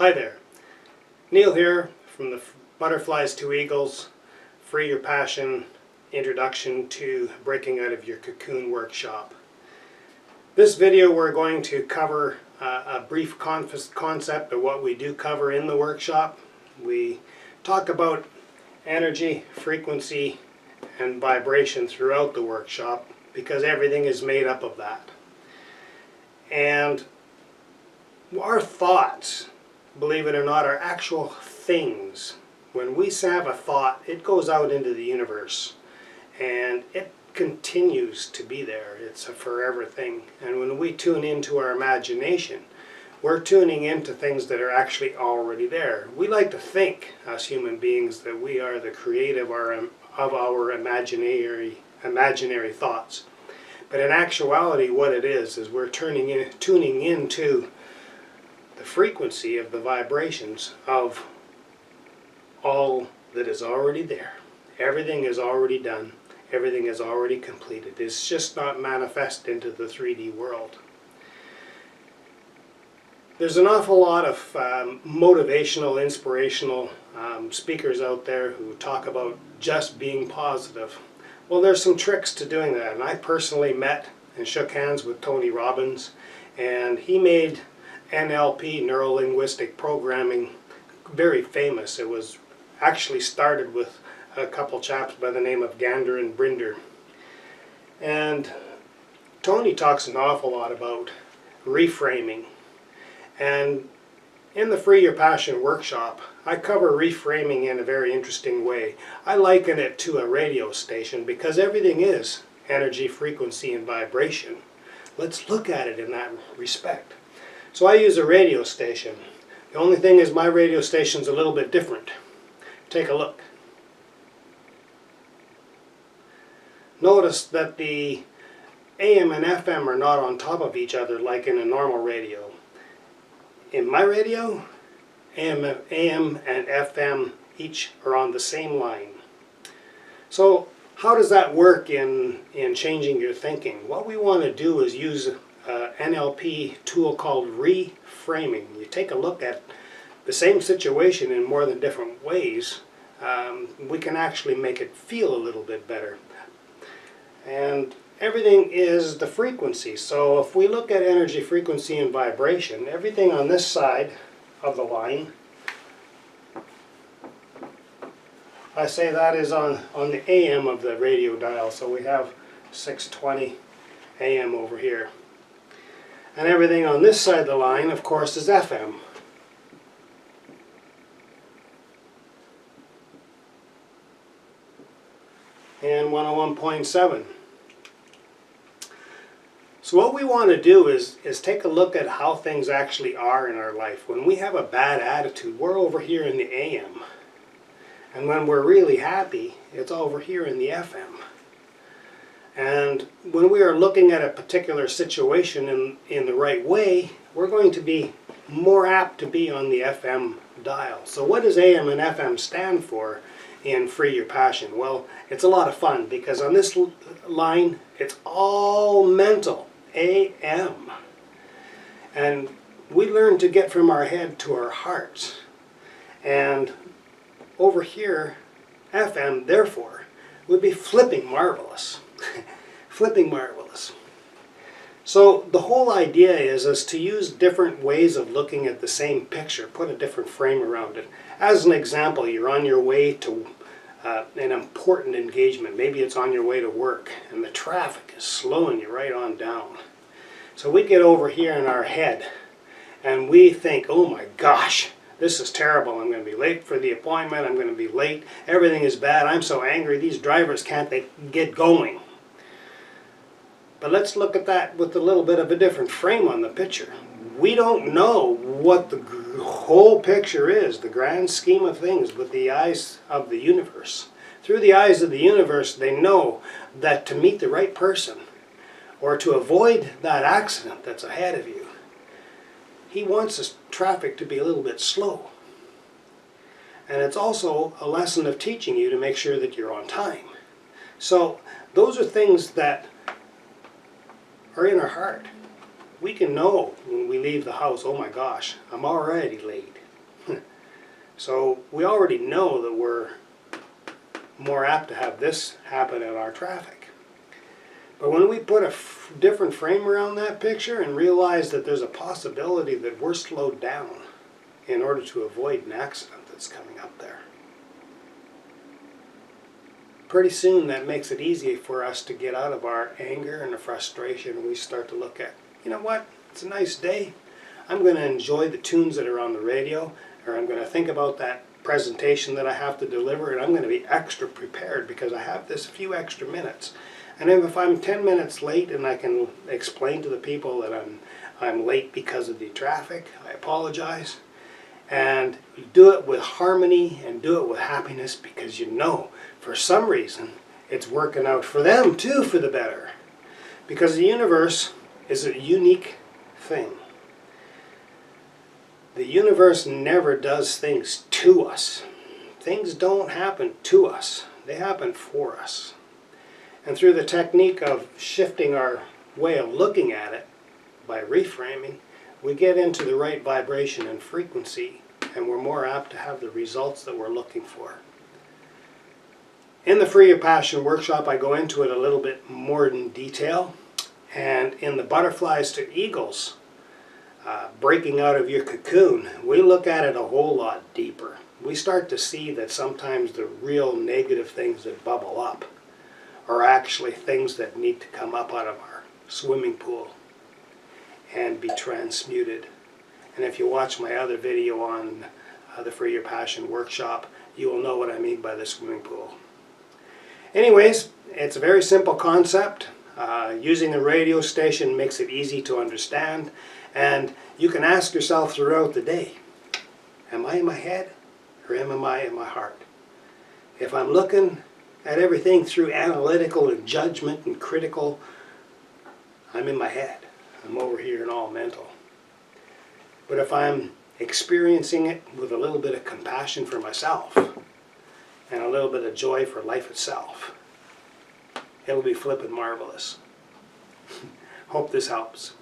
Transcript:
Hi there, Neil here from the Butterflies to Eagles, Free Your Passion Introduction to Breaking Out of Your Cocoon workshop. This video we're going to cover a brief concept of what we do cover in the workshop. We talk about energy, frequency, and vibration throughout the workshop because everything is made up of that. And our thoughts, believe it or not, are actual things. When we have a thought, it goes out into the universe and it continues to be there. It's a forever thing. And when we tune into our imagination, we're tuning into things that are actually already there. We like to think, as human beings, that we are the creative of our imaginary thoughts. But in actuality, what it is we're tuning into the frequency of the vibrations of all that is already there. Everything is already done. Everything is already completed. It's just not manifest into the 3D world. There's an awful lot of motivational, inspirational speakers out there who talk about just being positive. Well, there's some tricks to doing that, and I personally met and shook hands with Tony Robbins, and he made NLP, neuro-linguistic programming, very famous. It was actually started with a couple chaps by the name of 𝓘𝓷𝓽𝓻𝓸𝓭𝓾𝓬𝓮 and Tony talks an awful lot about reframing. And in the Free Your Passion workshop, I cover reframing in a very interesting way. I liken it to a radio station because everything is energy, frequency, and vibration. Let's look at it in that respect. So I use a radio station. The only thing is my radio station's a little bit different. Take a look. Notice that the AM and FM are not on top of each other like in a normal radio. In my radio, AM and FM each are on the same line. So how does that work in changing your thinking? What we want to do is use an NLP tool called reframing. You take a look at the same situation in more than different ways. We can actually make it feel a little bit better. And everything is the frequency. So if we look at energy, frequency, and vibration, everything on this side of the line, I say that is on the AM of the radio dial. So we have 620 AM over here. And everything on this side of the line, of course, is FM. And 101.7. So what we want to do is take a look at how things actually are in our life. When we have a bad attitude, we're over here in the AM. And when we're really happy, it's over here in the FM. And when we are looking at a particular situation in the right way, we're going to be more apt to be on the FM dial. So what does AM and FM stand for in Free Your Passion? Well, it's a lot of fun because on this line, it's all mental, AM. And we learn to get from our head to our hearts. And over here, FM, therefore, would be flipping marvelous. Flipping marvelous. So the whole idea is to use different ways of looking at the same picture, put a different frame around it. As an example, you're on your way to an important engagement. Maybe it's on your way to work and the traffic is slowing you right on down. So we get over here in our head and we think, oh my gosh, this is terrible. I'm going to be late for the appointment. I'm going to be late. Everything is bad. I'm so angry. These drivers can't get going. But let's look at that with a little bit of a different frame on the picture. We don't know what the whole picture is, the grand scheme of things, with the eyes of the universe. Through the eyes of the universe, they know that to meet the right person, or to avoid that accident that's ahead of you, he wants the traffic to be a little bit slow. And it's also a lesson of teaching you to make sure that you're on time. So those are things that are in our heart. We can know when we leave the house, oh my gosh, I'm already late. So we already know that we're more apt to have this happen in our traffic. But when we put a different frame around that picture and realize that there's a possibility that we're slowed down in order to avoid an accident that's coming up there, pretty soon that makes it easy for us to get out of our anger and the frustration, and we start to look at, you know what, it's a nice day. I'm going to enjoy the tunes that are on the radio, or I'm going to think about that presentation that I have to deliver, and I'm going to be extra prepared because I have this few extra minutes. And if I'm 10 minutes late and I can explain to the people that I'm late because of the traffic, I apologize. And do it with harmony and do it with happiness, because you know for some reason it's working out for them too for the better. Because the universe is a unique thing. The universe never does things to us. Things don't happen to us. They happen for us. And through the technique of shifting our way of looking at it by reframing, we get into the right vibration and frequency, and we're more apt to have the results that we're looking for. In the Free Your Passion workshop, I go into it a little bit more in detail. And in the Butterflies to Eagles, breaking out of your cocoon, we look at it a whole lot deeper. We start to see that sometimes the real negative things that bubble up are actually things that need to come up out of our swimming pool and be transmuted. And if you watch my other video on the Free Your Passion workshop, you will know what I mean by the swimming pool. Anyways, it's a very simple concept. Using a radio station makes it easy to understand, and you can ask yourself throughout the day, am I in my head or am I in my heart? If I'm looking at everything through analytical and judgment and critical, I'm in my head. I'm over here and all mental. But if I'm experiencing it with a little bit of compassion for myself and a little bit of joy for life itself, it'll be flippin' marvelous. Hope this helps.